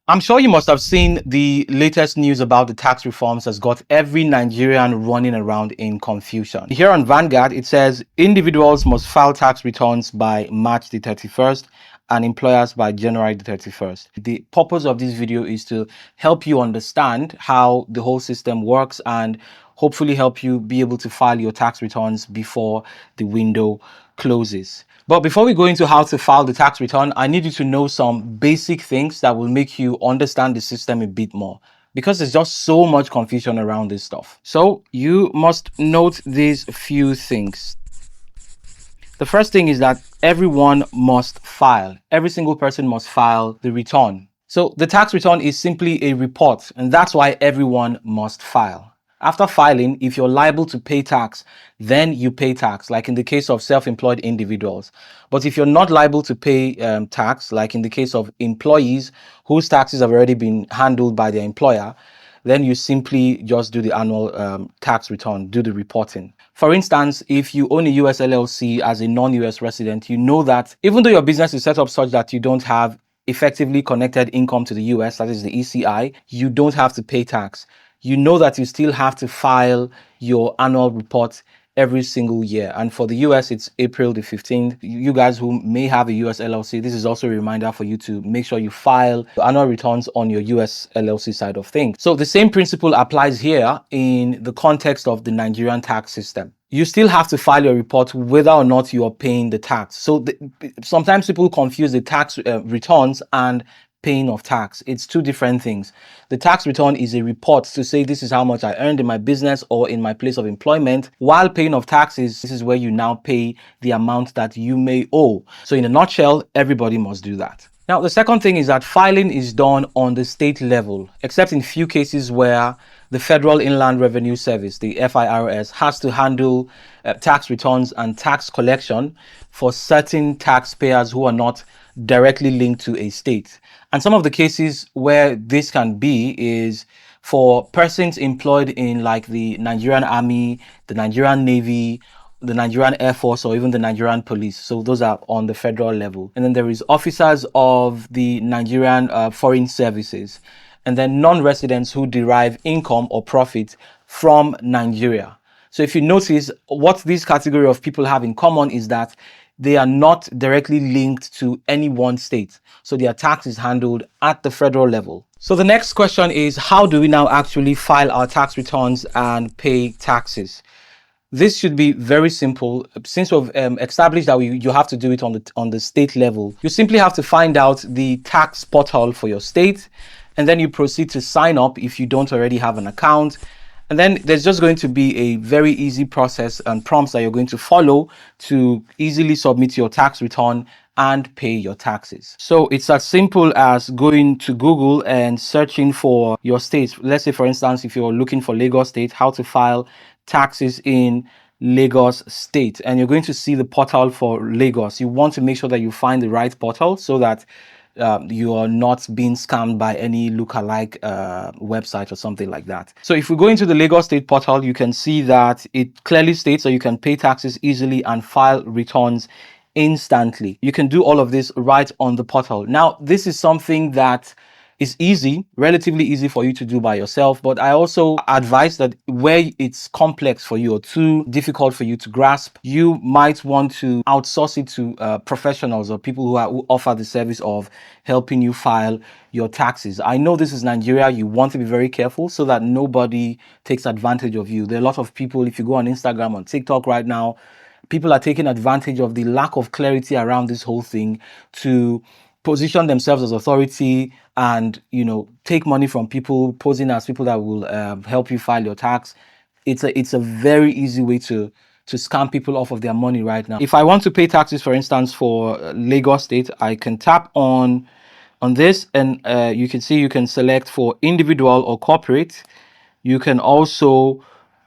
I'm sure you must have seen the latest news about the tax reforms has got every Nigerian running around in confusion. Here on Vanguard, it says individuals must file tax returns by March the 31st and employers by January the 31st. The purpose of this video is to help you understand how the whole system works and hopefully help you be able to file your tax returns before the window closes. But before we go into how to file the tax return, I need you to know some basic things that will make you understand the system a bit more, because there's just so much confusion around this stuff. So you must note these few things. The first thing is that everyone must file. Every single person must file the return. So the tax return is simply a report, and that's why everyone must file. After filing, if you're liable to pay tax, then you pay tax, like in the case of self-employed individuals. But if you're not liable to pay tax, like in the case of employees whose taxes have already been handled by their employer, then you simply just do the annual tax return, do the reporting. For instance, if you own a US LLC as a non-US resident, you know that even though your business is set up such that you don't have effectively connected income to the US, that is the ECI, you don't have to pay tax. You know that you still have to file your annual report every single year. And for the US, it's April the 15th. You guys who may have a US LLC, this is also a reminder for you to make sure you file your annual returns on your US LLC side of things. So the same principle applies here in the context of the Nigerian tax system. You still have to file your report whether or not you are paying the tax. So sometimes people confuse the tax returns and paying of tax. It's two different things. The tax return is a report to say this is how much I earned in my business or in my place of employment, while paying of taxes, this is where you now pay the amount that you may owe. So in a nutshell, everybody must do that. Now, the second thing is that filing is done on the state level, except in few cases where the Federal Inland Revenue Service, the FIRS, has to handle tax returns and tax collection for certain taxpayers who are not directly linked to a state. And some of the cases where this can be is for persons employed in like the Nigerian Army, the Nigerian Navy, the Nigerian Air Force, or even the Nigerian Police. So those are on the federal level. And then there is officers of the Nigerian Foreign Services, and then non-residents who derive income or profit from Nigeria. So if you notice, what this category of people have in common is that they are not directly linked to any one state. So their tax is handled at the federal level. So the next question is, how do we now actually file our tax returns and pay taxes? This should be very simple. Since we've established that you have to do it on the state level, you simply have to find out the tax portal for your state, and then you proceed to sign up if you don't already have an account. And then there's just going to be a very easy process and prompts that you're going to follow to easily submit your tax return and pay your taxes. So it's as simple as going to Google and searching for your state. Let's say, for instance, if you're looking for Lagos State, how to file taxes in Lagos State, and you're going to see the portal for Lagos. You want to make sure that you find the right portal so that you are not being scammed by any lookalike website or something like that. So if we go into the Lagos State portal, you can see that it clearly states that you can pay taxes easily and file returns instantly. You can do all of this right on the portal. Now, this is something that is easy, relatively easy for you to do by yourself, but I also advise that where it's complex for you or too difficult for you to grasp, you might want to outsource it to professionals or people who offer the service of helping you file your taxes. I know this is Nigeria. You want to be very careful so that nobody takes advantage of you. There are a lot of people, if you go on Instagram, on TikTok right now, people are taking advantage of the lack of clarity around this whole thing to position themselves as authority and, take money from people, posing as people that will help you file your tax. It's a very easy way to scam people off of their money right now. If I want to pay taxes, for instance, for Lagos State, I can tap on this, and you can see you can select for individual or corporate. You can also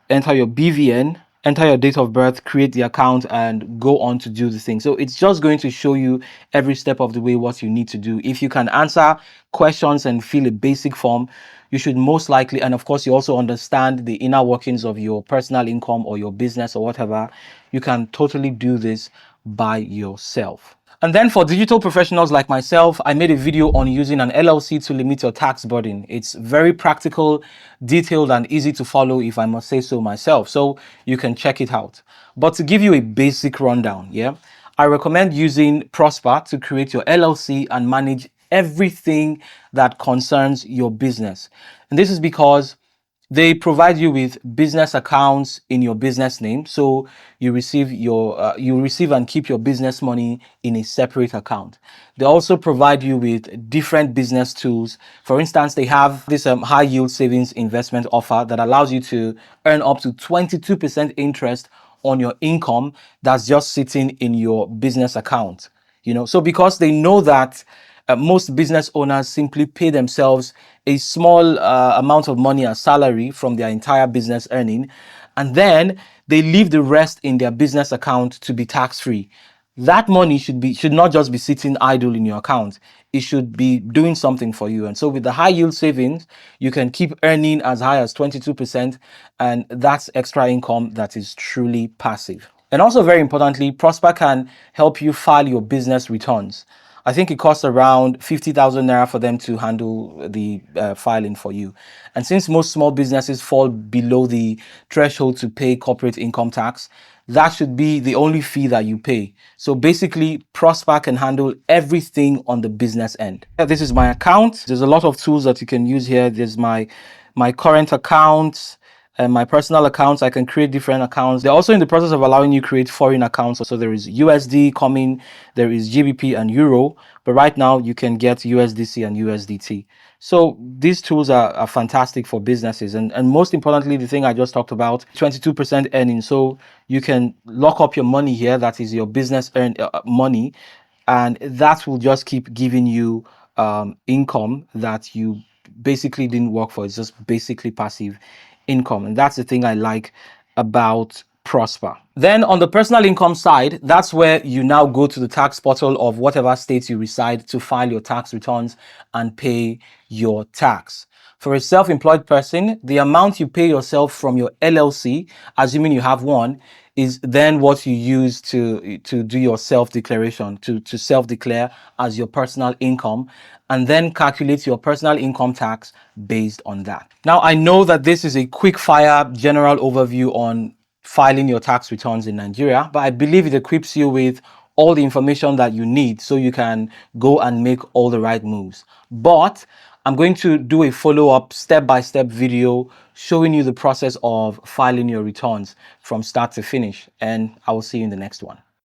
enter your BVN, enter your date of birth, create the account, and go on to do the thing. So it's just going to show you every step of the way what you need to do. If you can answer questions and fill a basic form, you should most likely, and of course you also understand the inner workings of your personal income or your business or whatever, you can totally do this by yourself. And then for digital professionals like myself, I made a video on using an LLC to limit your tax burden. It's very practical, detailed, and easy to follow, if I must say so myself. So you can check it out. But to give you a basic rundown, yeah, I recommend using Prospa to create your LLC and manage everything that concerns your business. And this is because they provide you with business accounts in your business name, so you receive and keep your business money in a separate account. They also provide you with different business tools. For instance, they have this high yield savings investment offer that allows you to earn up to 22% interest on your income that's just sitting in your business account. So because they know that most business owners simply pay themselves a small amount of money as salary from their entire business earning, and then they leave the rest in their business account to be tax free. That money should not just be sitting idle in your account. It should be doing something for you. And so with the high yield savings, you can keep earning as high as 22%, and that's extra income that is truly passive. And also, very importantly, Prosper can help you file your business returns. I think it costs around 50,000 naira for them to handle the filing for you. And since most small businesses fall below the threshold to pay corporate income tax, that should be the only fee that you pay. So basically, Prosper can handle everything on the business end. This is my account. There's a lot of tools that you can use here. There's my current account and my personal accounts. I can create different accounts. They're also in the process of allowing you create foreign accounts. So there is USD coming, there is GBP and Euro, but right now you can get USDC and USDT. So these tools are fantastic for businesses. And most importantly, the thing I just talked about, 22% earning. So you can lock up your money here. That is your business money. And that will just keep giving you income that you basically didn't work for. It's just basically passive income. And that's the thing I like about Prosper. Then on the personal income side, that's where you now go to the tax portal of whatever state you reside to file your tax returns and pay your tax. For a self-employed person, the amount you pay yourself from your LLC, assuming you have one, is then what you use to do your self-declaration, to self-declare as your personal income, and then calculate your personal income tax based on that. Now, I know that this is a quick fire general overview on filing your tax returns in Nigeria, but I believe it equips you with all the information that you need so you can go and make all the right moves. But I'm going to do a follow-up step-by-step video showing you the process of filing your returns from start to finish, and I will see you in the next one.